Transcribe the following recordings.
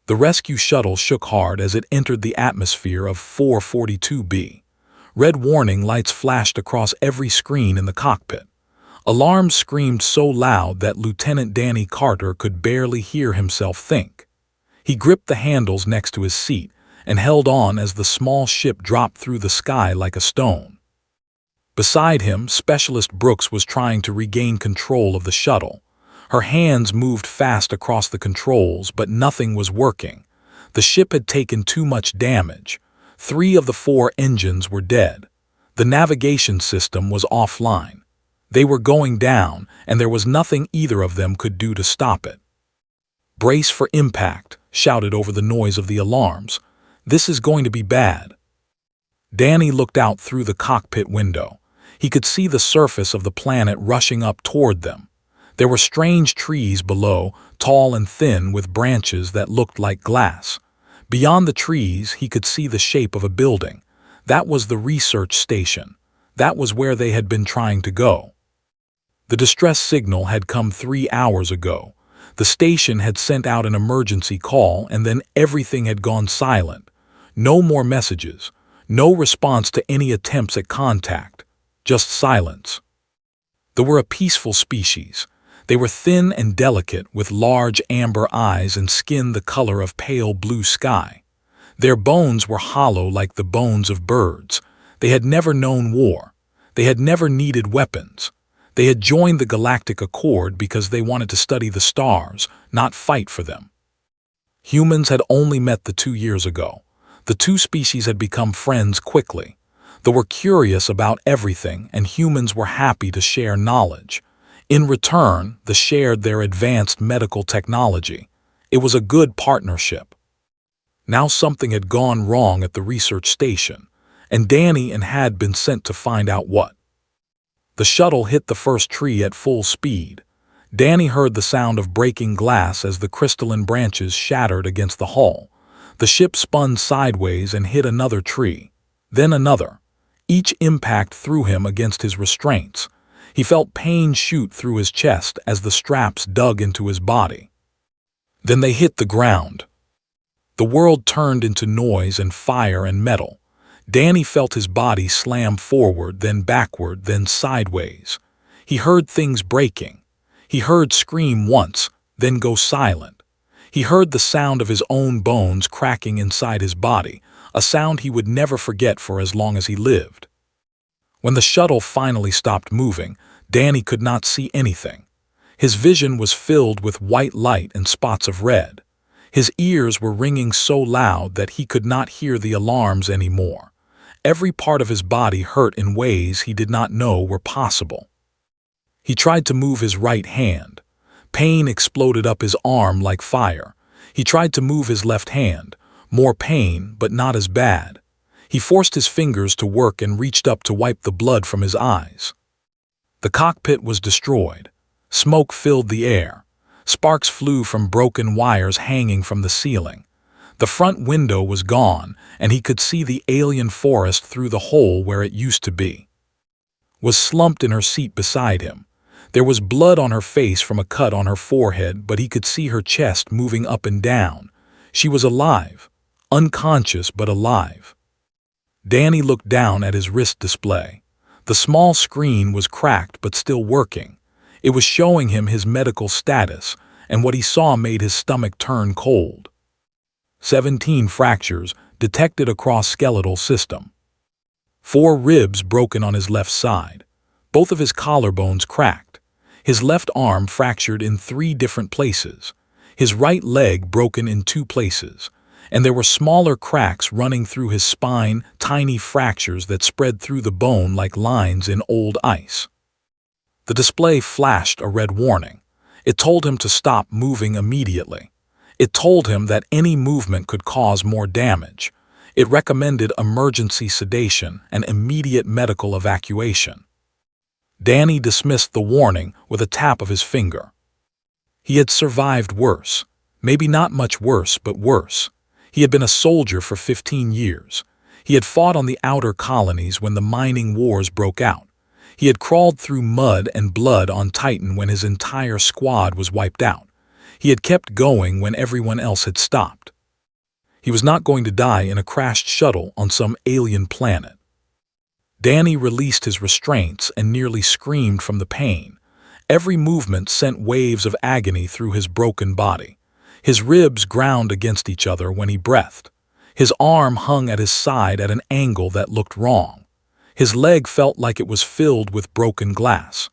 The rescue shuttle shook hard as it entered the atmosphere of 442B. Red warning lights flashed across every screen in the cockpit. Alarms screamed so loud that Lieutenant Danny Carter could barely hear himself think. He gripped the handles next to his seat and held on as the small ship dropped through the sky like a stone. Beside him, Specialist Brooks was trying to regain control of the shuttle. Her hands moved fast across the controls, but nothing was working. The ship had taken too much damage. 3 of the 4 engines were dead. The navigation system was offline. They were going down, and there was nothing either of them could do to stop it. "Brace for impact," shouted over the noise of the alarms. "This is going to be bad." Danny looked out through the cockpit window. He could see the surface of the planet rushing up toward them. There were strange trees below, tall and thin with branches that looked like glass. Beyond the trees, he could see the shape of a building. That was the research station. That was where they had been trying to go. The distress signal had come 3 hours ago. The station had sent out an emergency call, and then everything had gone silent. No more messages. No response to any attempts at contact. Just silence. They were a peaceful species. They were thin and delicate, with large amber eyes and skin the color of pale blue sky. Their bones were hollow like the bones of birds. They had never known war. They had never needed weapons. They had joined the Galactic Accord because they wanted to study the stars, not fight for them. Humans had only met the 2 years ago. The 2 species had become friends quickly. They were curious about everything, and humans were happy to share knowledge. In return, they shared their advanced medical technology. It was a good partnership. Now something had gone wrong at the research station, and Danny had been sent to find out what. The shuttle hit the first tree at full speed. Danny heard the sound of breaking glass as the crystalline branches shattered against the hull. The ship spun sideways and hit another tree, then another. Each impact threw him against his restraints. He felt pain shoot through his chest as the straps dug into his body. Then they hit the ground. The world turned into noise and fire and metal. Danny felt his body slam forward, then backward, then sideways. He heard things breaking. He heard scream once, then go silent. He heard the sound of his own bones cracking inside his body, a sound he would never forget for as long as he lived. When the shuttle finally stopped moving, Danny could not see anything. His vision was filled with white light and spots of red. His ears were ringing so loud that he could not hear the alarms anymore. Every part of his body hurt in ways he did not know were possible. He tried to move his right hand. Pain exploded up his arm like fire. He tried to move his left hand. More pain, but not as bad. He forced his fingers to work and reached up to wipe the blood from his eyes. The cockpit was destroyed. Smoke filled the air. Sparks flew from broken wires hanging from the ceiling. The front window was gone, and he could see the alien forest through the hole where it used to be. Was slumped in her seat beside him. There was blood on her face from a cut on her forehead, but he could see her chest moving up and down. She was alive. Unconscious, but alive. Danny looked down at his wrist display. The small screen was cracked but still working. It was showing him his medical status, and what he saw made his stomach turn cold. 17 fractures detected across skeletal system. 4 ribs broken on his left side. Both of his collarbones cracked. His left arm fractured in 3 different places. His right leg broken in 2 places. And there were smaller cracks running through his spine, tiny fractures that spread through the bone like lines in old ice. The display flashed a red warning. It told him to stop moving immediately. It told him that any movement could cause more damage. It recommended emergency sedation and immediate medical evacuation. Danny dismissed the warning with a tap of his finger. He had survived worse. Maybe not much worse, but worse. He had been a soldier for 15 years. He had fought on the outer colonies when the mining wars broke out. He had crawled through mud and blood on Titan when his entire squad was wiped out. He had kept going when everyone else had stopped. He was not going to die in a crashed shuttle on some alien planet. Danny released his restraints and nearly screamed from the pain. Every movement sent waves of agony through his broken body. His ribs ground against each other when he breathed. His arm hung at his side at an angle that looked wrong. His leg felt like it was filled with broken glass.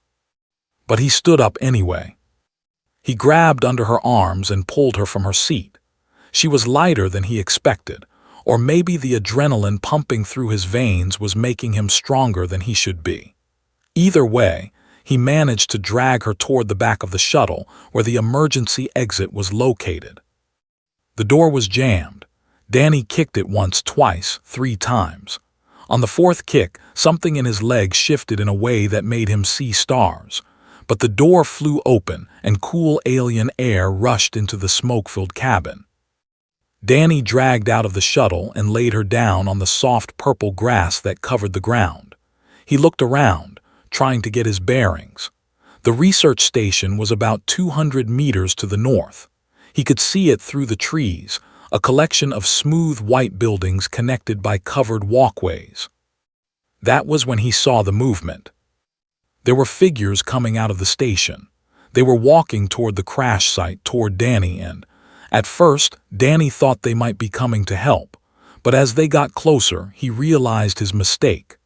But he stood up anyway. He grabbed under her arms and pulled her from her seat. She was lighter than he expected, or maybe the adrenaline pumping through his veins was making him stronger than he should be. Either way, he managed to drag her toward the back of the shuttle where the emergency exit was located. The door was jammed. Danny kicked it once, twice, 3 times. On the 4th kick, something in his leg shifted in a way that made him see stars. But the door flew open and cool alien air rushed into the smoke-filled cabin. Danny dragged out of the shuttle and laid her down on the soft purple grass that covered the ground. He looked around, trying to get his bearings. The research station was about 200 meters to the north. He could see it through the trees, a collection of smooth white buildings connected by covered walkways. That was when he saw the movement. There were figures coming out of the station. They were walking toward the crash site, toward Danny, and at first, Danny thought they might be coming to help, but as they got closer, he realized his mistake.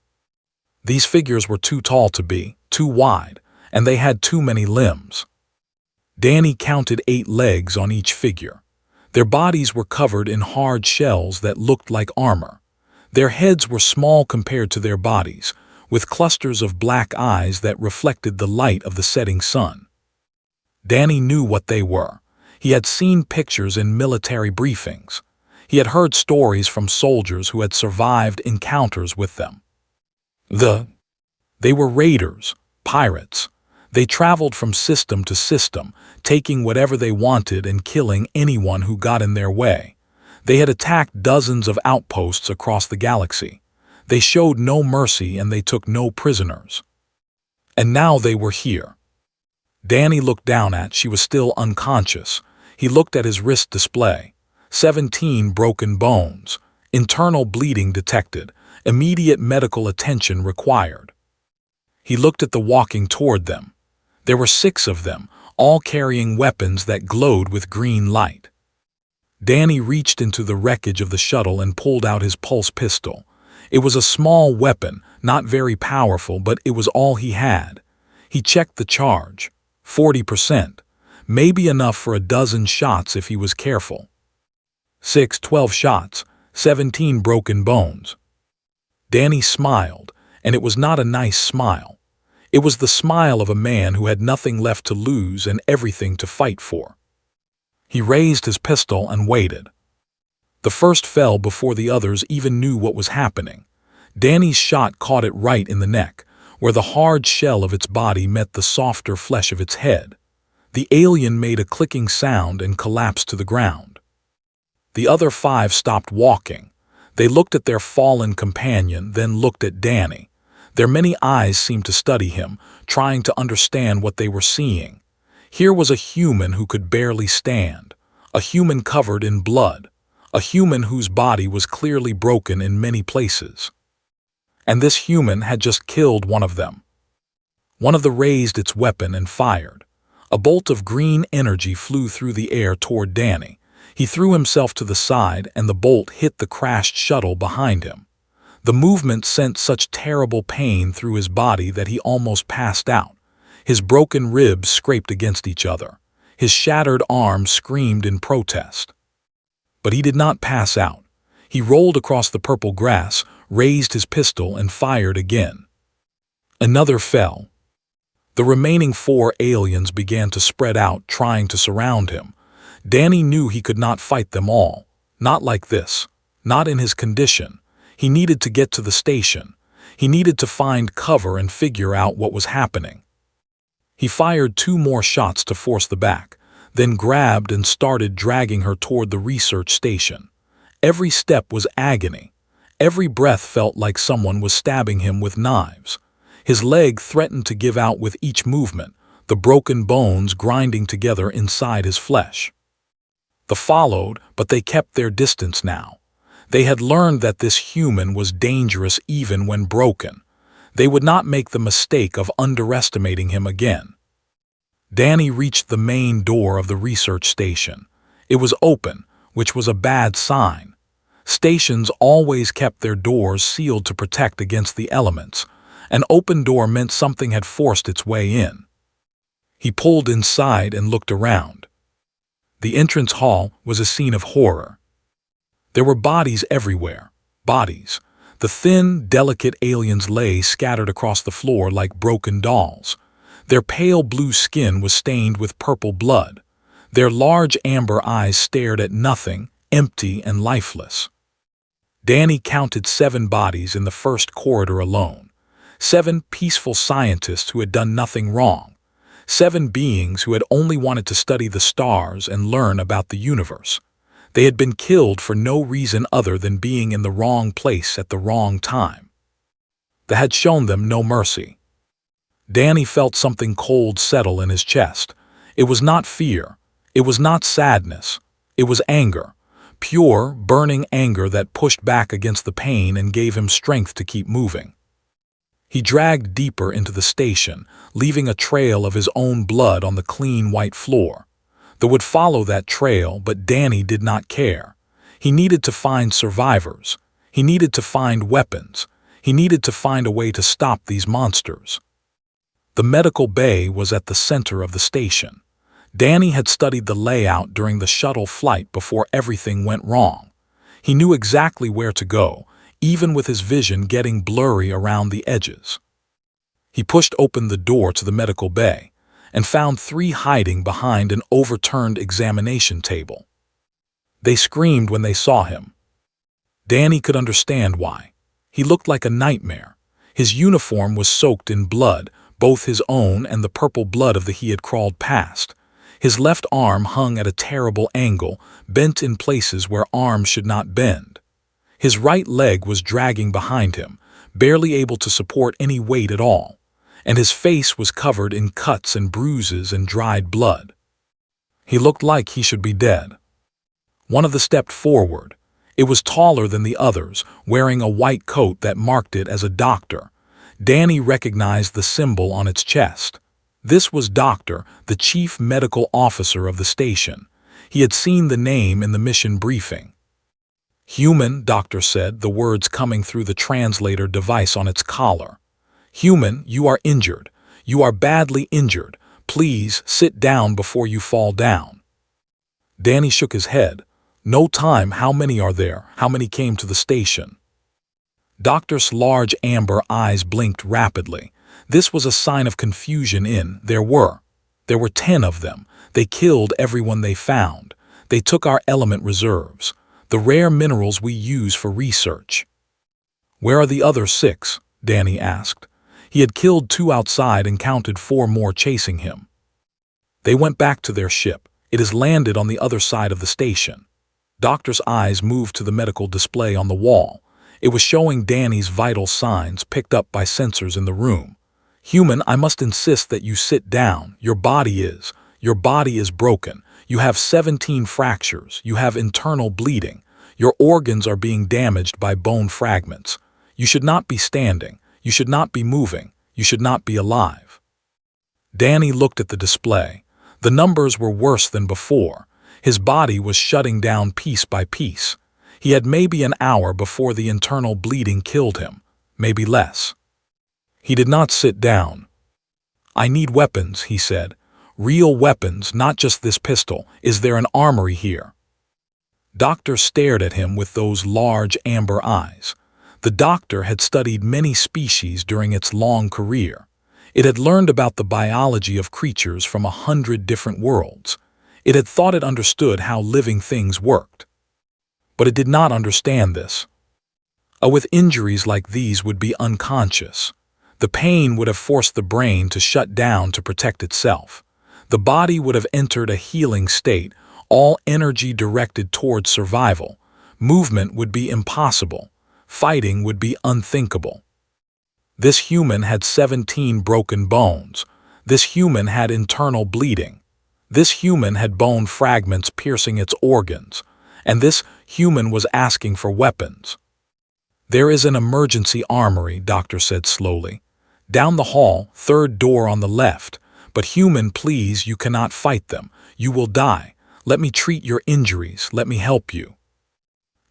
These figures were too tall to be, too wide, and they had too many limbs. Danny counted 8 legs on each figure. Their bodies were covered in hard shells that looked like armor. Their heads were small compared to their bodies, with clusters of black eyes that reflected the light of the setting sun. Danny knew what they were. He had seen pictures in military briefings. He had heard stories from soldiers who had survived encounters with them. They were raiders, pirates. They traveled from system to system, taking whatever they wanted and killing anyone who got in their way. They had attacked dozens of outposts across the galaxy. They showed no mercy and they took no prisoners. And now they were here. Danny looked down at, she was still unconscious. He looked at his wrist display. 17 broken bones. Internal bleeding detected. Immediate medical attention required. He looked at the walking toward them. There were 6 of them, all carrying weapons that glowed with green light. Danny reached into the wreckage of the shuttle and pulled out his pulse pistol. It was a small weapon, not very powerful, but it was all he had. He checked the charge. 40%. Maybe enough for a dozen shots if he was careful. 12 shots, 17 broken bones. Danny smiled, and it was not a nice smile. It was the smile of a man who had nothing left to lose and everything to fight for. He raised his pistol and waited. The first fell before the others even knew what was happening. Danny's shot caught it right in the neck, where the hard shell of its body met the softer flesh of its head. The alien made a clicking sound and collapsed to the ground. The other 5 stopped walking. They looked at their fallen companion, then looked at Danny. Their many eyes seemed to study him, trying to understand what they were seeing. Here was a human who could barely stand, a human covered in blood, a human whose body was clearly broken in many places. And this human had just killed one of them. One of them raised its weapon and fired. A bolt of green energy flew through the air toward Danny. He threw himself to the side and the bolt hit the crashed shuttle behind him. The movement sent such terrible pain through his body that he almost passed out. His broken ribs scraped against each other. His shattered arm screamed in protest. But he did not pass out. He rolled across the purple grass, raised his pistol, and fired again. Another fell. The remaining 4 aliens began to spread out, trying to surround him. Danny knew he could not fight them all. Not like this. Not in his condition. He needed to get to the station. He needed to find cover and figure out what was happening. He fired 2 more shots to force the back, then grabbed and started dragging her toward the research station. Every step was agony. Every breath felt like someone was stabbing him with knives. His leg threatened to give out with each movement, the broken bones grinding together inside his flesh. The followed, but they kept their distance now. They had learned that this human was dangerous even when broken. They would not make the mistake of underestimating him again. Danny reached the main door of the research station. It was open, which was a bad sign. Stations always kept their doors sealed to protect against the elements. An open door meant something had forced its way in. He pulled inside and looked around. The entrance hall was a scene of horror. There were bodies everywhere. Bodies. The thin, delicate aliens lay scattered across the floor like broken dolls. Their pale blue skin was stained with purple blood. Their large amber eyes stared at nothing, empty and lifeless. Danny counted 7 bodies in the first corridor alone. 7 peaceful scientists who had done nothing wrong. 7 beings who had only wanted to study the stars and learn about the universe. They had been killed for no reason other than being in the wrong place at the wrong time. They had shown them no mercy. Danny felt something cold settle in his chest. It was not fear. It was not sadness. It was anger. Pure, burning anger that pushed back against the pain and gave him strength to keep moving. He dragged deeper into the station, leaving a trail of his own blood on the clean white floor. There would follow that trail, but Danny did not care. He needed to find survivors. He needed to find weapons. He needed to find a way to stop these monsters. The medical bay was at the center of the station. Danny had studied the layout during the shuttle flight before everything went wrong. He knew exactly where to go, even with his vision getting blurry around the edges. He pushed open the door to the medical bay and found 3 hiding behind an overturned examination table. They screamed when they saw him. Danny could understand why. He looked like a nightmare. His uniform was soaked in blood, both his own and the purple blood of the he had crawled past. His left arm hung at a terrible angle, bent in places where arms should not bend. His right leg was dragging behind him, barely able to support any weight at all, and his face was covered in cuts and bruises and dried blood. He looked like he should be dead. One of them stepped forward. It was taller than the others, wearing a white coat that marked it as a doctor. Danny recognized the symbol on its chest. This was Doctor, the chief medical officer of the station. He had seen the name in the mission briefing. Human, Doctor said, the words coming through the translator device on its collar. Human, you are injured. You are badly injured. Please sit down before you fall down. Danny shook his head. No time. How many are there? How many came to the station? Doctor's large amber eyes blinked rapidly. This was a sign of confusion There were 10 of them. They killed everyone they found. They took our element reserves, the rare minerals we use for research. Where are the other 6? Danny asked. He had killed 2 outside and counted 4 more chasing him. They went back to their ship. It has landed on the other side of the station. Doctor's eyes moved to the medical display on the wall. It was showing Danny's vital signs picked up by sensors in the room. Human, I must insist that you sit down. Your body is broken. You have 17 fractures. You have internal bleeding. Your organs are being damaged by bone fragments. You should not be standing. You should not be moving. You should not be alive. Danny looked at the display. The numbers were worse than before. His body was shutting down piece by piece. He had maybe an hour before the internal bleeding killed him, maybe less. He did not sit down. I need weapons, he said. Real weapons, not just this pistol. Is there an armory here? Doctor stared at him with those large amber eyes. The doctor had studied many species during its long career. It had learned about the biology of creatures from 100 different worlds. It had thought it understood how living things worked. But it did not understand this. With injuries like these would be unconscious. The pain would have forced the brain to shut down to protect itself. The body would have entered a healing state, all energy directed towards survival. Movement would be impossible. Fighting would be unthinkable. This human had 17 broken bones. This human had internal bleeding. This human had bone fragments piercing its organs, and this human was asking for weapons. "There is an emergency armory," Doctor said slowly. "Down the hall, third door on the left. But human, please, you cannot fight them. You will die. Let me treat your injuries. Let me help you."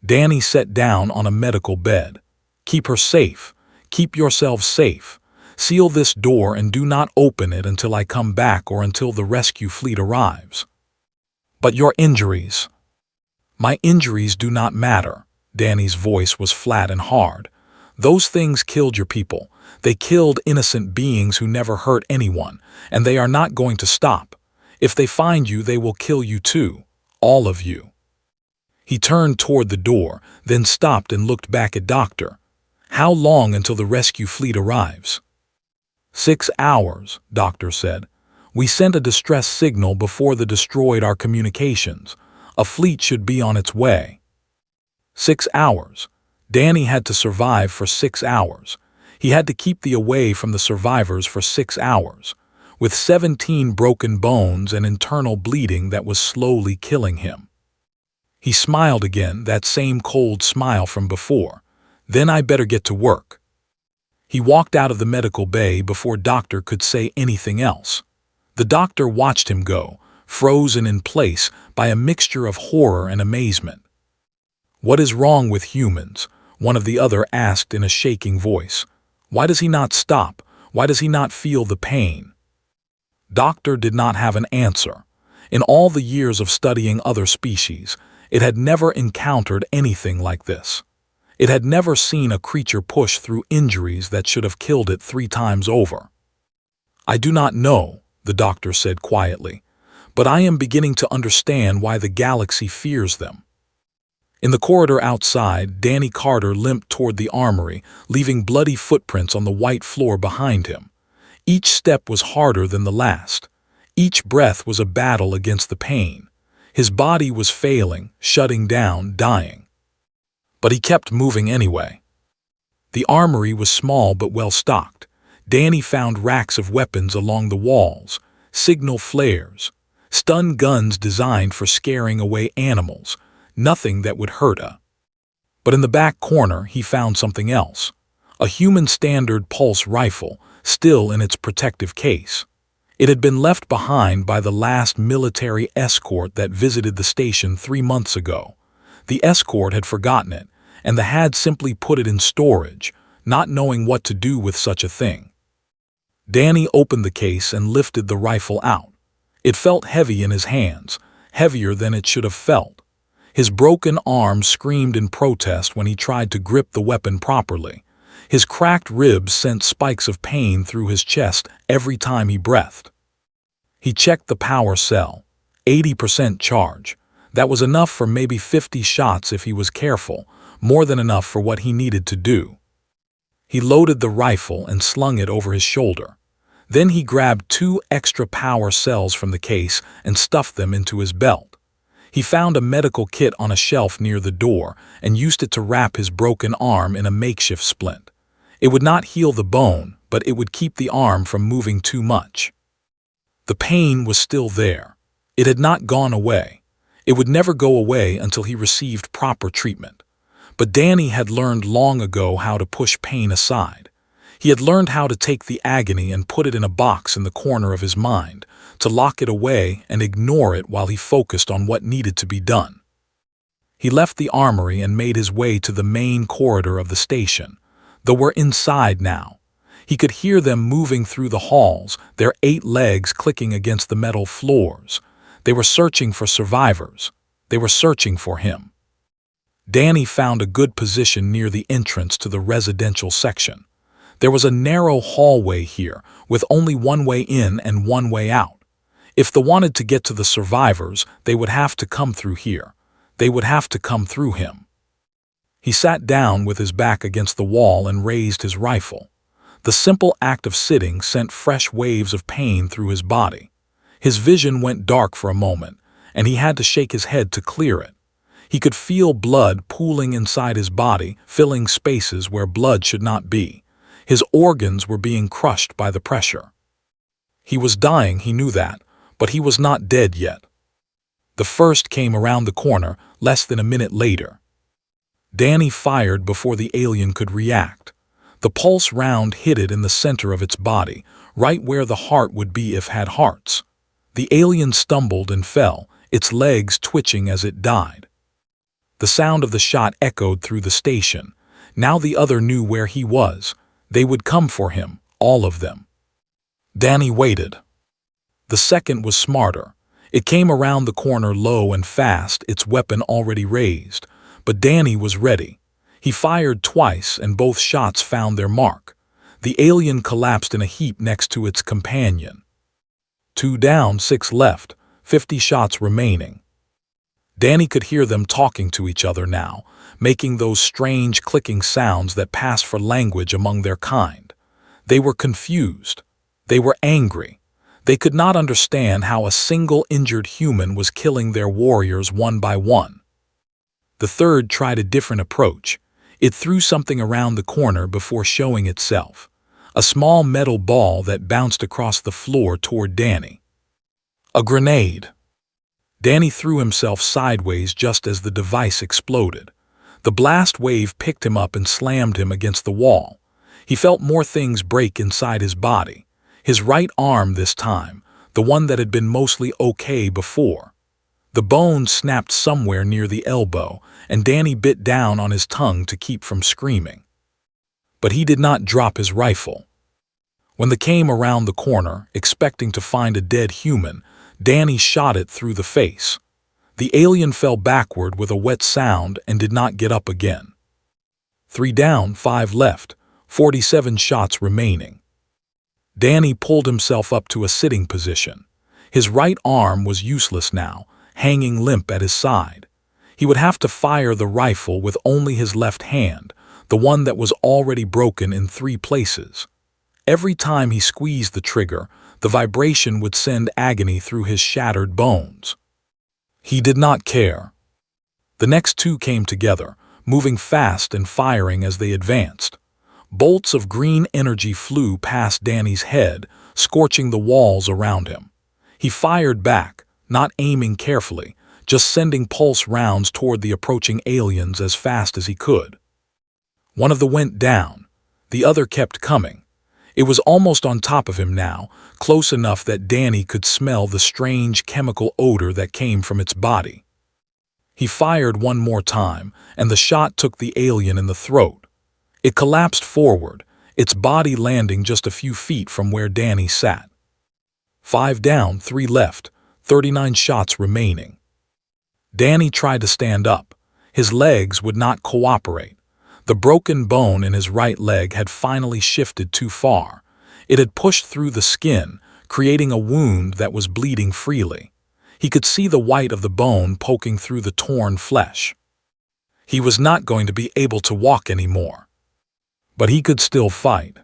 Danny sat down on a medical bed. "Keep her safe. Keep yourselves safe. Seal this door and do not open it until I come back or until the rescue fleet arrives." "But your injuries." "My injuries do not matter." Danny's voice was flat and hard. "Those things killed your people. They killed innocent beings who never hurt anyone, and they are not going to stop. If they find you, they will kill you too. All of you." He turned toward the door, then stopped and looked back at Doctor. "How long until the rescue fleet arrives?" 6 hours, Doctor said. "We sent a distress signal before they destroyed our communications. A fleet should be on its way." 6 hours. Danny had to survive for 6 hours. He had to keep the away from the survivors for 6 hours, with 17 broken bones and internal bleeding that was slowly killing him. He smiled again, that same cold smile from before. "Then I better get to work." He walked out of the medical bay before Doctor could say anything else. The doctor watched him go, frozen in place by a mixture of horror and amazement. "What is wrong with humans?" one of the other asked in a shaking voice. "Why does he not stop? Why does he not feel the pain?" Doctor did not have an answer. In all the years of studying other species, it had never encountered anything like this. It had never seen a creature push through injuries that should have killed it 3 times over. "I do not know," the doctor said quietly, "but I am beginning to understand why the galaxy fears them." In the corridor outside, Danny Carter limped toward the armory, leaving bloody footprints on the white floor behind him. Each step was harder than the last. Each breath was a battle against the pain. His body was failing, shutting down, dying. But he kept moving anyway. The armory was small but well stocked. Danny found racks of weapons along the walls, signal flares, stun guns designed for scaring away animals, nothing that would hurt a. But in the back corner he found something else. A human standard pulse rifle, still in its protective case. It had been left behind by the last military escort that visited the station 3 months ago. The escort had forgotten it, and the had simply put it in storage, not knowing what to do with such a thing. Danny opened the case and lifted the rifle out. It felt heavy in his hands, heavier than it should have felt. His broken arm screamed in protest when he tried to grip the weapon properly. His cracked ribs sent spikes of pain through his chest every time he breathed. He checked the power cell. 80% charge. That was enough for maybe 50 shots if he was careful, more than enough for what he needed to do. He loaded the rifle and slung it over his shoulder. Then he grabbed 2 extra power cells from the case and stuffed them into his belt. He found a medical kit on a shelf near the door and used it to wrap his broken arm in a makeshift splint. It would not heal the bone, but it would keep the arm from moving too much. The pain was still there. It had not gone away. It would never go away until he received proper treatment. But Danny had learned long ago how to push pain aside. He had learned how to take the agony and put it in a box in the corner of his mind, to lock it away and ignore it while he focused on what needed to be done. He left the armory and made his way to the main corridor of the station. They were inside now. He could hear them moving through the halls, their 8 legs clicking against the metal floors. They were searching for survivors. They were searching for him. Danny found a good position near the entrance to the residential section. There was a narrow hallway here, with only one way in and one way out. If they wanted to get to the survivors, they would have to come through here. They would have to come through him. He sat down with his back against the wall and raised his rifle. The simple act of sitting sent fresh waves of pain through his body. His vision went dark for a moment, and he had to shake his head to clear it. He could feel blood pooling inside his body, filling spaces where blood should not be. His organs were being crushed by the pressure. He was dying, he knew that, but he was not dead yet. The first came around the corner less than a minute later. Danny fired before the alien could react. The pulse round hit it in the center of its body, right where the heart would be if had hearts. The alien stumbled and fell, its legs twitching as it died. The sound of the shot echoed through the station. Now the other knew where he was. They would come for him, all of them. Danny waited. The second was smarter. It came around the corner low and fast, its weapon already raised. But Danny was ready. He fired twice, and both shots found their mark. The alien collapsed in a heap next to its companion. 2 down, 6 left, 50 shots remaining. Danny could hear them talking to each other now, making those strange clicking sounds that pass for language among their kind. They were confused. They were angry. They could not understand how a single injured human was killing their warriors one by one. The third tried a different approach. It threw something around the corner before showing itself. A small metal ball that bounced across the floor toward Danny. A grenade. Danny threw himself sideways just as the device exploded. The blast wave picked him up and slammed him against the wall. He felt more things break inside his body. His right arm this time, the one that had been mostly okay before. The bone snapped somewhere near the elbow, and Danny bit down on his tongue to keep from screaming. But he did not drop his rifle. When they came around the corner, expecting to find a dead human, Danny shot it through the face. The alien fell backward with a wet sound and did not get up again. 3 down, 5 left, 47 shots remaining. Danny pulled himself up to a sitting position. His right arm was useless now, hanging limp at his side. He would have to fire the rifle with only his left hand, the one that was already broken in 3 places. Every time he squeezed the trigger, the vibration would send agony through his shattered bones. He did not care. The next 2 came together, moving fast and firing as they advanced. Bolts of green energy flew past Danny's head, scorching the walls around him. He fired back, not aiming carefully, just sending pulse rounds toward the approaching aliens as fast as he could. One of them went down. The other kept coming. It was almost on top of him now, close enough that Danny could smell the strange chemical odor that came from its body. He fired one more time, and the shot took the alien in the throat. It collapsed forward, its body landing just a few feet from where Danny sat. 5 down, 3 left, 39 shots remaining. Danny tried to stand up. His legs would not cooperate. The broken bone in his right leg had finally shifted too far. It had pushed through the skin, creating a wound that was bleeding freely. He could see the white of the bone poking through the torn flesh. He was not going to be able to walk anymore. But he could still fight.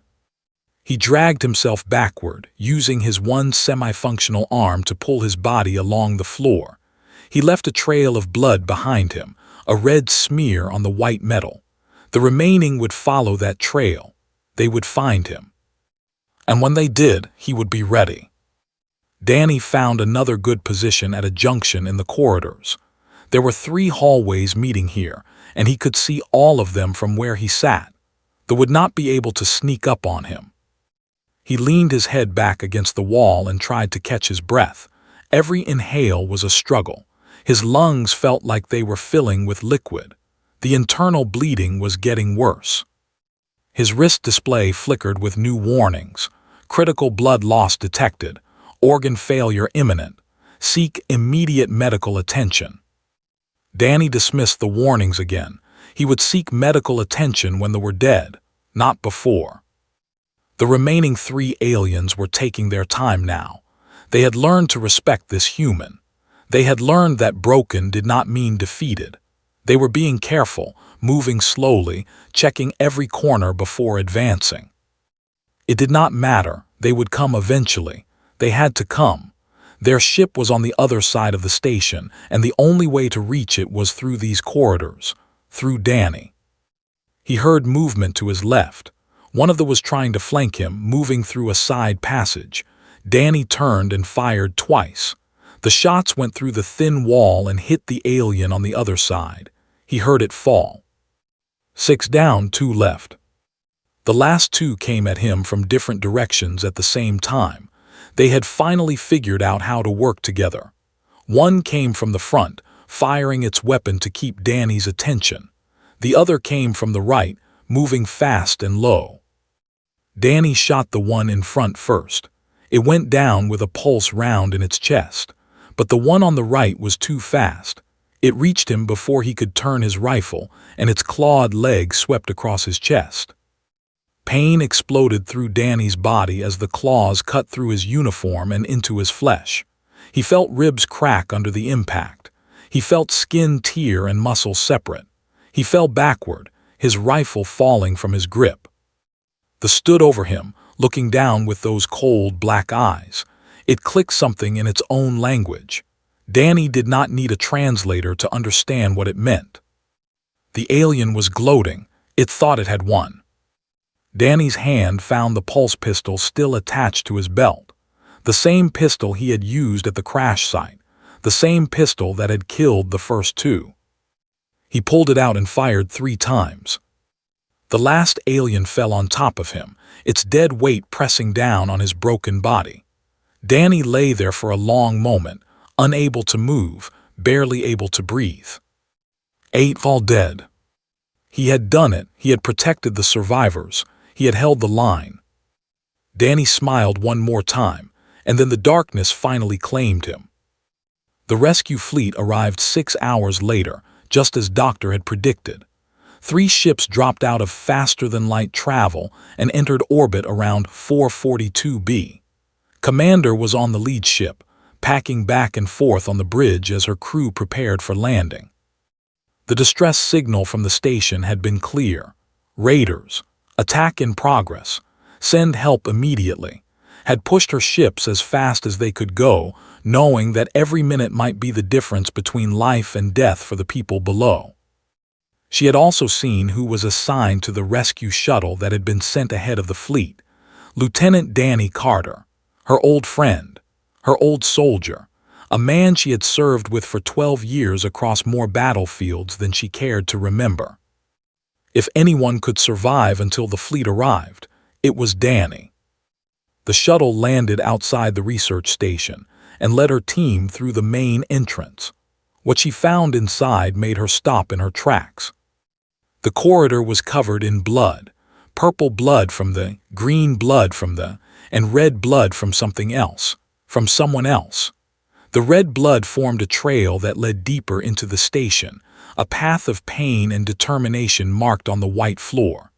He dragged himself backward, using his one semi-functional arm to pull his body along the floor. He left a trail of blood behind him, a red smear on the white metal. The remaining would follow that trail. They would find him. And when they did, he would be ready. Danny found another good position at a junction in the corridors. There were 3 hallways meeting here, and he could see all of them from where he sat. They would not be able to sneak up on him. He leaned his head back against the wall and tried to catch his breath. Every inhale was a struggle. His lungs felt like they were filling with liquid. The internal bleeding was getting worse. His wrist display flickered with new warnings. Critical blood loss detected. Organ failure imminent. Seek immediate medical attention. Danny dismissed the warnings again. He would seek medical attention when they were dead, not before. The remaining 3 aliens were taking their time now. They had learned to respect this human. They had learned that broken did not mean defeated. They were being careful, moving slowly, checking every corner before advancing. It did not matter. They would come eventually. They had to come. Their ship was on the other side of the station, and the only way to reach it was through these corridors, through Danny. He heard movement to his left. One of them was trying to flank him, moving through a side passage. Danny turned and fired twice. The shots went through the thin wall and hit the alien on the other side. He heard it fall. 6 down, 2 left. The last 2 came at him from different directions at the same time. They had finally figured out how to work together. One came from the front, firing its weapon to keep Danny's attention. The other came from the right, moving fast and low. Danny shot the one in front first. It went down with a pulse round in its chest. But the one on the right was too fast. It reached him before he could turn his rifle, and its clawed leg swept across his chest. Pain exploded through Danny's body as the claws cut through his uniform and into his flesh. He felt ribs crack under the impact. He felt skin tear and muscle separate. He fell backward, his rifle falling from his grip. The stood over him, looking down with those cold black eyes. It clicked something in its own language. Danny did not need a translator to understand what it meant. The alien was gloating. It thought it had won. Danny's hand found the pulse pistol still attached to his belt. The same pistol he had used at the crash site. The same pistol that had killed the first 2. He pulled it out and fired 3 times. The last alien fell on top of him, its dead weight pressing down on his broken body. Danny lay there for a long moment, unable to move, barely able to breathe. 8 all dead. He had done it. He had protected the survivors. He had held the line. Danny smiled one more time, and then the darkness finally claimed him. The rescue fleet arrived 6 hours later, just as Doctor had predicted. 3 ships dropped out of faster-than-light travel and entered orbit around 442B. Commander was on the lead ship, packing back and forth on the bridge as her crew prepared for landing. The distress signal from the station had been clear. Raiders, attack in progress, send help immediately, had pushed her ships as fast as they could go, knowing that every minute might be the difference between life and death for the people below. She had also seen who was assigned to the rescue shuttle that had been sent ahead of the fleet. Lieutenant Danny Carter. Her old friend, her old soldier, a man she had served with for 12 years across more battlefields than she cared to remember. If anyone could survive until the fleet arrived, it was Danny. The shuttle landed outside the research station and led her team through the main entrance. What she found inside made her stop in her tracks. The corridor was covered in blood, purple blood from the, green blood from the, and red blood from something else, from someone else. The red blood formed a trail that led deeper into the station, a path of pain and determination marked on the white floor.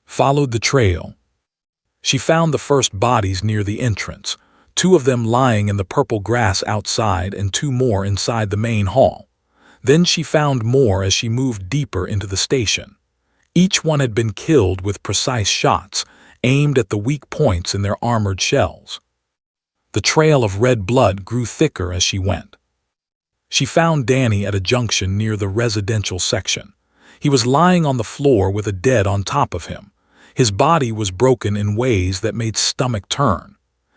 Followed the trail. She found the first bodies near the entrance, 2 of them lying in the purple grass outside and 2 more inside the main hall. Then she found more as she moved deeper into the station. Each one had been killed with precise shots, aimed at the weak points in their armored shells. The trail of red blood grew thicker as she went. She found Danny at a junction near the residential section. He was lying on the floor with a dead on top of him. His body was broken in ways that made stomach turn.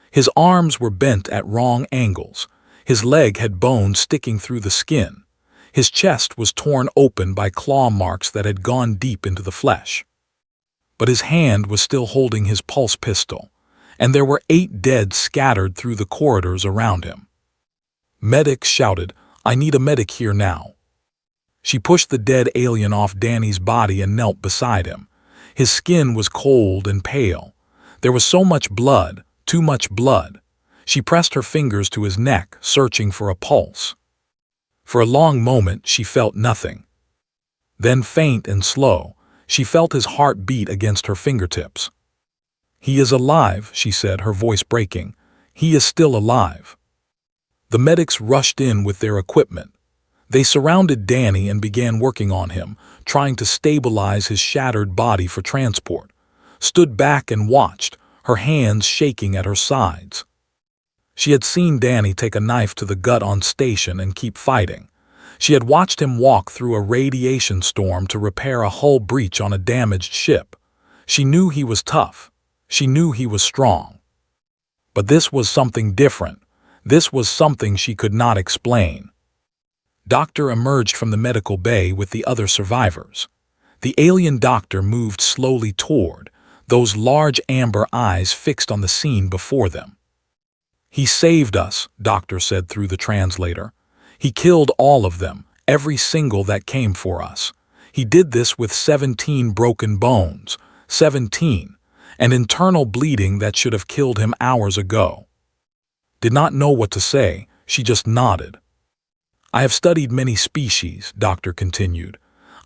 His arms were bent at wrong angles. His leg had bones sticking through the skin. His chest was torn open by claw marks that had gone deep into the flesh. But his hand was still holding his pulse pistol, and there were 8 dead scattered through the corridors around him. Medics shouted, "I need a medic here now." She pushed the dead alien off Danny's body and knelt beside him. His skin was cold and pale. There was so much blood, too much blood. She pressed her fingers to his neck, searching for a pulse. For a long moment she felt nothing. Then, faint and slow, she felt his heart beat against her fingertips. "He is alive," she said, her voice breaking. "He is still alive." The medics rushed in with their equipment. They surrounded Danny and began working on him, trying to stabilize his shattered body for transport. Stood back and watched, her hands shaking at her sides. She had seen Danny take a knife to the gut on station and keep fighting. She had watched him walk through a radiation storm to repair a hull breach on a damaged ship. She knew he was tough. She knew he was strong. But this was something different. This was something she could not explain. Doctor emerged from the medical bay with the other survivors. The alien doctor moved slowly toward, those large amber eyes fixed on the scene before them. "He saved us," Doctor said through the translator. "He killed all of them, every single that came for us. He did this with 17 broken bones, 17, and internal bleeding that should have killed him hours ago." Did not know what to say, she just nodded. "I have studied many species," Doctor continued.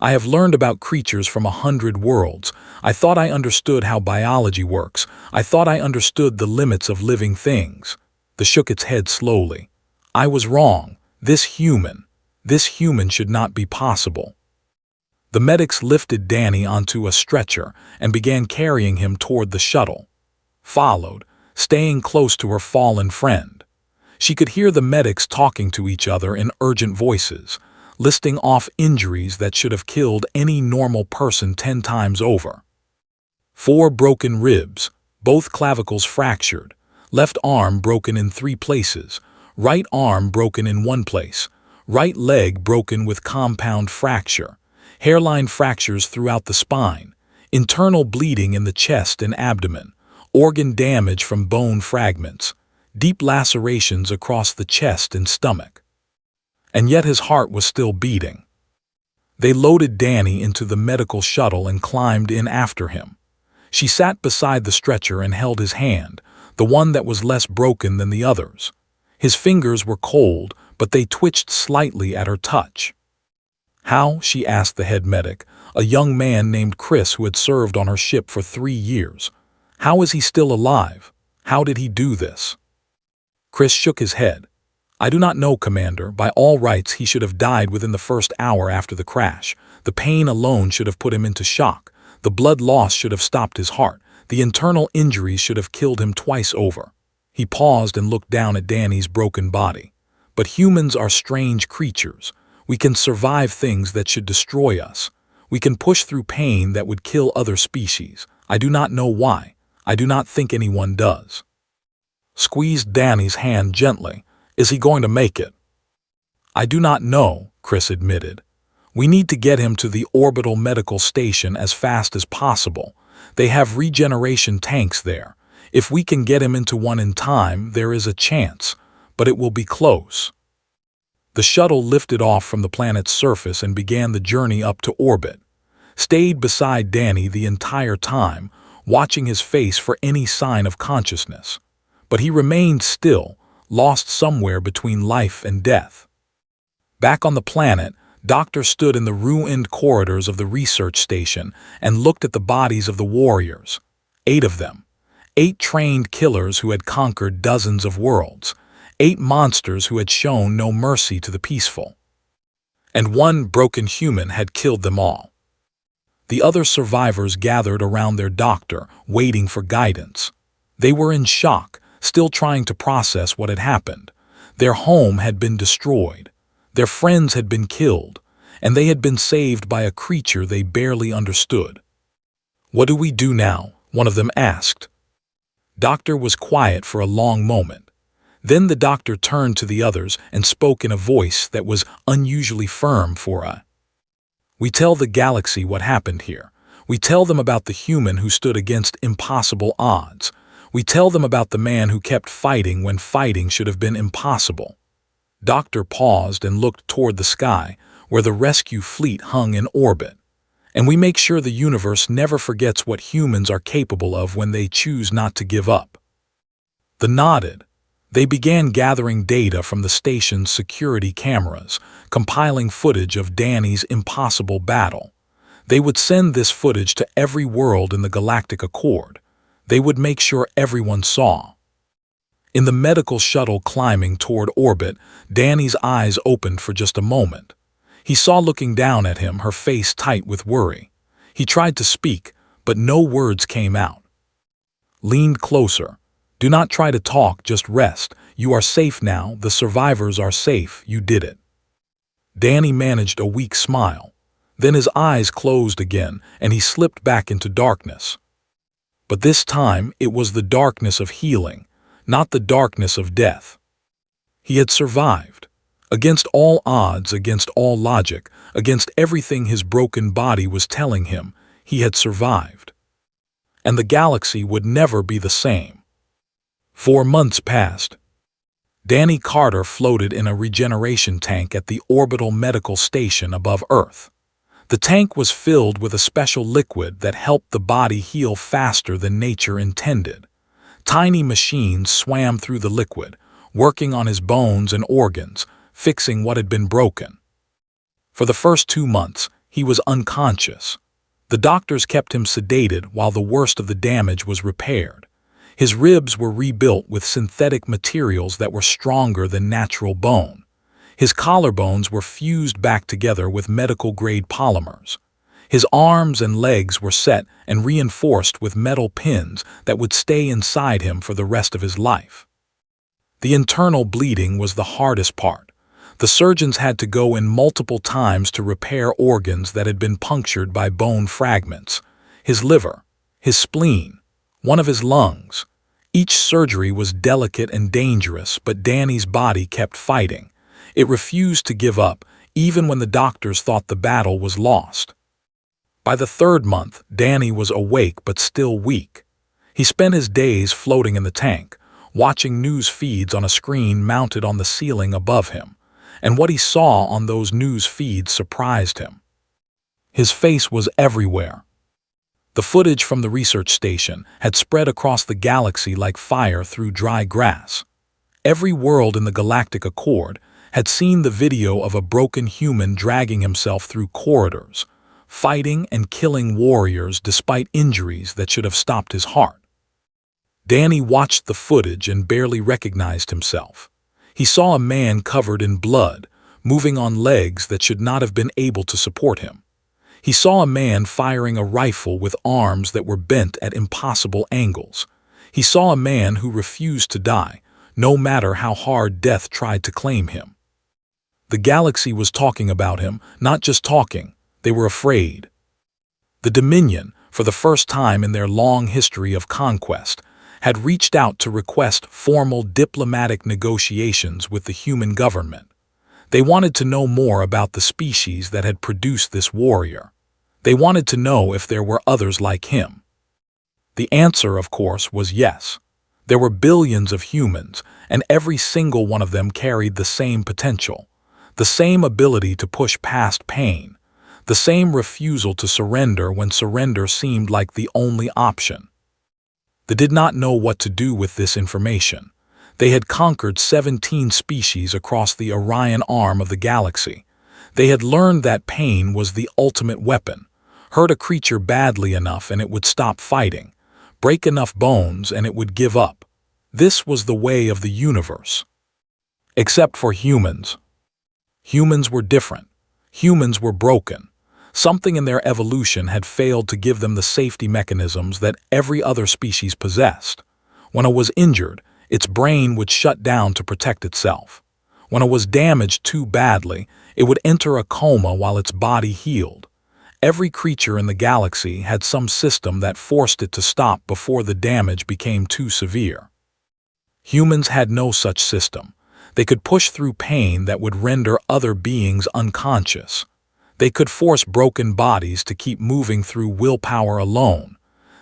"I have learned about creatures from 100 worlds. I thought I understood how biology works. I thought I understood the limits of living things." The shook its head slowly. "I was wrong. This human should not be possible." The medics lifted Danny onto a stretcher and began carrying him toward the shuttle. Followed, staying close to her fallen friend. She could hear the medics talking to each other in urgent voices, listing off injuries that should have killed any normal person 10 times over. 4 broken ribs, both clavicles fractured, left arm broken in 3 places, right arm broken in 1 place, right leg broken with compound fracture, hairline fractures throughout the spine, internal bleeding in the chest and abdomen, organ damage from bone fragments, deep lacerations across the chest and stomach. And yet his heart was still beating. They loaded Danny into the medical shuttle and climbed in after him. She sat beside the stretcher and held his hand, the one that was less broken than the others. His fingers were cold, but they twitched slightly at her touch. "How?" she asked the head medic, a young man named Chris who had served on her ship for 3 years. "How is he still alive? How did he do this?" Chris shook his head. "I do not know, Commander. By all rights, he should have died within the first hour after the crash. The pain alone should have put him into shock. The blood loss should have stopped his heart. The internal injuries should have killed him twice over." He paused and looked down at Danny's broken body. "But humans are strange creatures. We can survive things that should destroy us. We can push through pain that would kill other species. I do not know why. I do not think anyone does." Squeezed Danny's hand gently. "Is he going to make it?" "I do not know," Chris admitted. "We need to get him to the orbital medical station as fast as possible. They have regeneration tanks there. If we can get him into one in time, there is a chance, but it will be close." The shuttle lifted off from the planet's surface and began the journey up to orbit. Stayed beside Danny the entire time, watching his face for any sign of consciousness. But he remained still, lost somewhere between life and death. Back on the planet, Doctor stood in the ruined corridors of the research station and looked at the bodies of the warriors. 8 of them. 8 trained killers who had conquered dozens of worlds. 8 monsters who had shown no mercy to the peaceful. And 1 broken human had killed them all. The other survivors gathered around their doctor, waiting for guidance. They were in shock, still trying to process what had happened. Their home had been destroyed. Their friends had been killed, and they had been saved by a creature they barely understood. "What do we do now?" one of them asked. Doctor was quiet for a long moment. Then the doctor turned to the others and spoke in a voice that was unusually firm for a. "We tell the galaxy what happened here. We tell them about the human who stood against impossible odds. We tell them about the man who kept fighting when fighting should have been impossible." Doctor paused and looked toward the sky, where the rescue fleet hung in orbit. "And we make sure the universe never forgets what humans are capable of when they choose not to give up." They nodded. They began gathering data from the station's security cameras, compiling footage of Danny's impossible battle. They would send this footage to every world in the Galactic Accord. They would make sure everyone saw. In the medical shuttle climbing toward orbit, Danny's eyes opened for just a moment. He saw looking down at him, her face tight with worry. He tried to speak, but no words came out. Leaned closer. "Do not try to talk, just rest. You are safe now, the survivors are safe, you did it." Danny managed a weak smile. Then his eyes closed again, and he slipped back into darkness. But this time, it was the darkness of healing. not the darkness of death. He had survived. Against all odds, against all logic, against everything his broken body was telling him, he had survived. And the galaxy would never be the same. 4 months passed. Danny Carter floated in a regeneration tank at the orbital medical station above Earth. The tank was filled with a special liquid that helped the body heal faster than nature intended. Tiny machines swam through the liquid, working on his bones and organs, fixing what had been broken. For the first 2 months, he was unconscious. The doctors kept him sedated while the worst of the damage was repaired. His ribs were rebuilt with synthetic materials that were stronger than natural bone. His collarbones were fused back together with medical-grade polymers. His arms and legs were set and reinforced with metal pins that would stay inside him for the rest of his life. The internal bleeding was the hardest part. The surgeons had to go in multiple times to repair organs that had been punctured by bone fragments. His liver, his spleen, one of his lungs. Each surgery was delicate and dangerous, but Danny's body kept fighting. It refused to give up, even when the doctors thought the battle was lost. By the 3rd month, Danny was awake but still weak. He spent his days floating in the tank, watching news feeds on a screen mounted on the ceiling above him, and what he saw on those news feeds surprised him. His face was everywhere. The footage from the research station had spread across the galaxy like fire through dry grass. Every world in the Galactic Accord had seen the video of a broken human dragging himself through corridors, fighting and killing warriors despite injuries that should have stopped his heart. Danny watched the footage and barely recognized himself. He saw a man covered in blood, moving on legs that should not have been able to support him. He saw a man firing a rifle with arms that were bent at impossible angles. He saw a man who refused to die, no matter how hard death tried to claim him. The galaxy was talking about him, not just talking, they were afraid. The Dominion, for the first time in their long history of conquest, had reached out to request formal diplomatic negotiations with the human government. They wanted to know more about the species that had produced this warrior. They wanted to know if there were others like him. The answer, of course, was yes. There were billions of humans, and every single one of them carried the same potential, the same ability to push past pain, the same refusal to surrender when surrender seemed like the only option. They did not know what to do with this information. They had conquered 17 species across the Orion arm of the galaxy. They had learned that pain was the ultimate weapon. Hurt a creature badly enough and it would stop fighting. Break enough bones and it would give up. This was the way of the universe. Except for humans. Humans were different. Humans were broken. Something in their evolution had failed to give them the safety mechanisms that every other species possessed. When it was injured, its brain would shut down to protect itself. When it was damaged too badly, it would enter a coma while its body healed. Every creature in the galaxy had some system that forced it to stop before the damage became too severe. Humans had no such system. They could push through pain that would render other beings unconscious. They could force broken bodies to keep moving through willpower alone.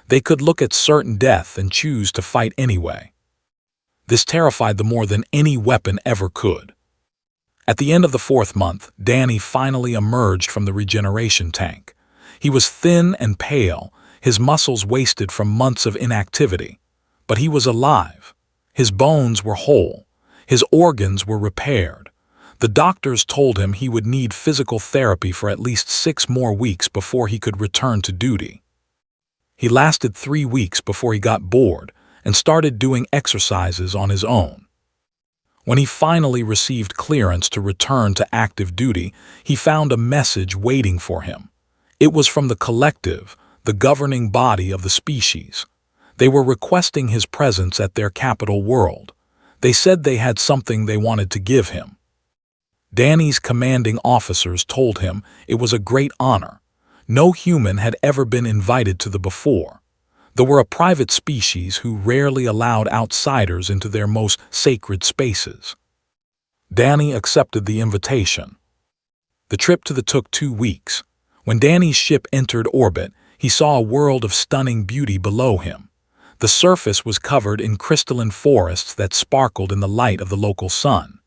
They could look at certain death and choose to fight anyway. This terrified them more than any weapon ever could. At the end of the 4th month, Danny finally emerged from the regeneration tank. He was thin and pale, his muscles wasted from months of inactivity. But he was alive. His bones were whole. His organs were repaired. The doctors told him he would need physical therapy for at least 6 more weeks before he could return to duty. He lasted 3 weeks before he got bored and started doing exercises on his own. When he finally received clearance to return to active duty, he found a message waiting for him. It was from the collective, the governing body of the species. They were requesting his presence at their capital world. They said they had something they wanted to give him. Danny's commanding officers told him it was a great honor. No human had ever been invited to the before. They were a private species who rarely allowed outsiders into their most sacred spaces. Danny accepted the invitation. The trip took 2 weeks. When Danny's ship entered orbit, he saw a world of stunning beauty below him. The surface was covered in crystalline forests that sparkled in the light of the local sun.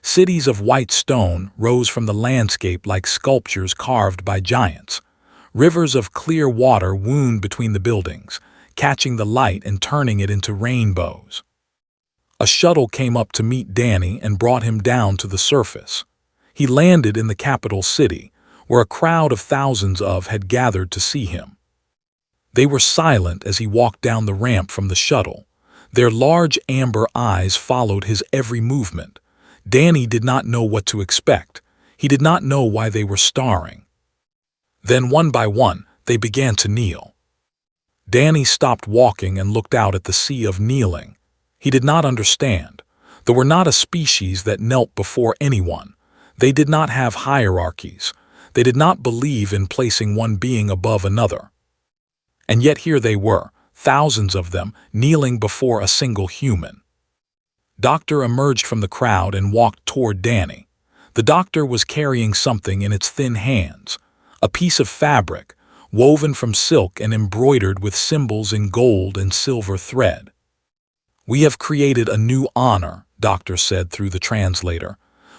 Cities of white stone rose from the landscape like sculptures carved by giants. Rivers of clear water wound between the buildings, catching the light and turning it into rainbows. A shuttle came up to meet Danny and brought him down to the surface. He landed in the capital city, where a crowd of thousands had gathered to see him. They were silent as he walked down the ramp from the shuttle. Their large amber eyes followed his every movement. Danny did not know what to expect. He did not know why they were staring. Then one by one, they began to kneel. Danny stopped walking and looked out at the sea of kneeling. He did not understand. They were not a species that knelt before anyone. They did not have hierarchies. They did not believe in placing one being above another. And yet here they were, thousands of them, kneeling before a single human. Doctor emerged from the crowd and walked toward Danny. The doctor was carrying something in its thin hands, a piece of fabric, woven from silk and embroidered with symbols in gold and silver thread. "We have created a new honor," Doctor said through the translator.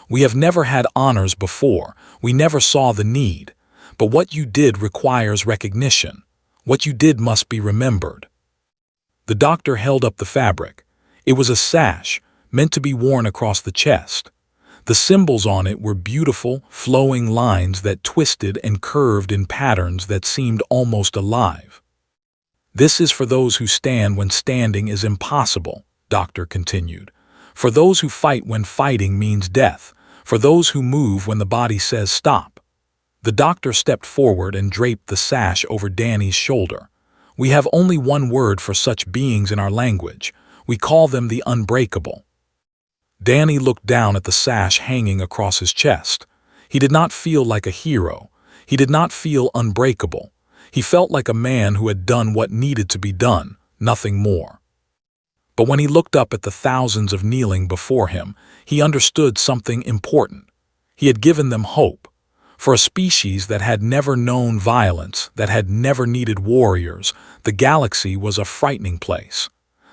"We have never had honors before. We never saw the need. But what you did requires recognition. What you did must be remembered." The doctor held up the fabric. It was a sash, meant to be worn across the chest. The symbols on it were beautiful, flowing lines that twisted and curved in patterns that seemed almost alive. "This is for those who stand when standing is impossible," Doctor continued. "For those who fight when fighting means death. For those who move when the body says stop." The doctor stepped forward and draped the sash over Danny's shoulder. "We have only one word for such beings in our language. We call them the unbreakable." Danny looked down at the sash hanging across his chest. He did not feel like a hero. He did not feel unbreakable. He felt like a man who had done what needed to be done, nothing more. But when he looked up at the thousands of kneeling before him, he understood something important. He had given them hope. For a species that had never known violence, that had never needed warriors, the galaxy was a frightening place.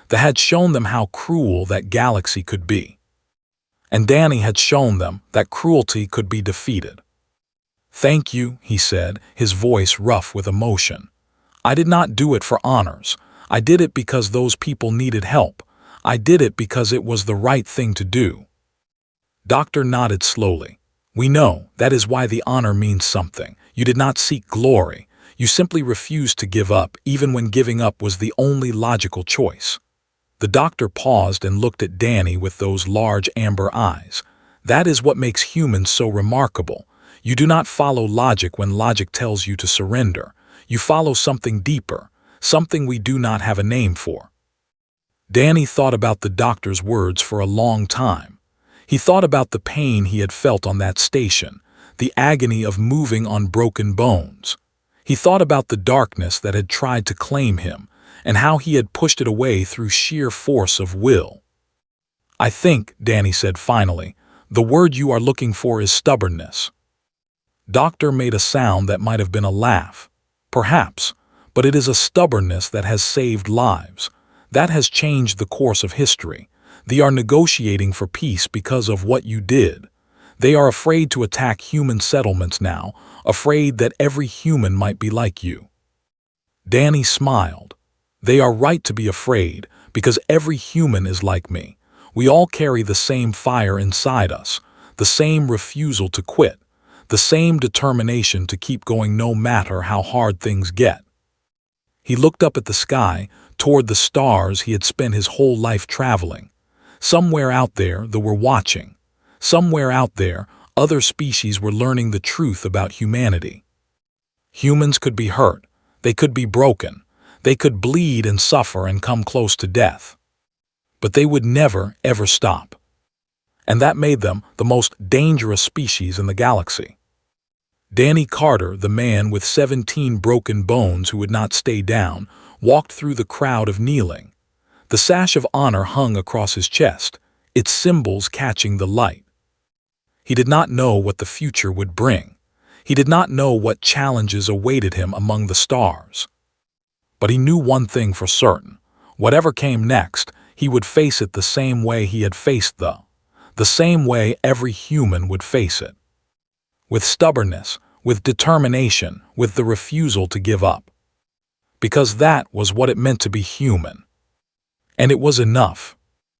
That had shown them how cruel that galaxy could be. And Danny had shown them that cruelty could be defeated. "Thank you," he said, his voice rough with emotion. "I did not do it for honors. I did it because those people needed help. I did it because it was the right thing to do." Doctor nodded slowly. "We know, that is why the honor means something. You did not seek glory. You simply refused to give up, even when giving up was the only logical choice." The doctor paused and looked at Danny with those large amber eyes. "That is what makes humans so remarkable. You do not follow logic when logic tells you to surrender. You follow something deeper, something we do not have a name for." Danny thought about the doctor's words for a long time. He thought about the pain he had felt on that station, the agony of moving on broken bones. He thought about the darkness that had tried to claim him, and how he had pushed it away through sheer force of will. "I think," Danny said finally, "the word you are looking for is stubbornness." Doctor made a sound that might have been a laugh. "Perhaps, but it is a stubbornness that has saved lives. That has changed the course of history. They are negotiating for peace because of what you did. They are afraid to attack human settlements now, afraid that every human might be like you." Danny smiled. "They are right to be afraid, because every human is like me. We all carry the same fire inside us, the same refusal to quit, the same determination to keep going no matter how hard things get." He looked up at the sky, toward the stars he had spent his whole life traveling. Somewhere out there, they were watching. Somewhere out there, other species were learning the truth about humanity. Humans could be hurt. They could be broken. They could bleed and suffer and come close to death. But they would never, ever stop. And that made them the most dangerous species in the galaxy. Danny Carter, the man with 17 broken bones who would not stay down, walked through the crowd of kneeling. The sash of honor hung across his chest, its symbols catching the light. He did not know what the future would bring. He did not know what challenges awaited him among the stars. But he knew one thing for certain. Whatever came next, he would face it the same way he had faced the same way every human would face it. With stubbornness, with determination, with the refusal to give up. Because that was what it meant to be human. And it was enough.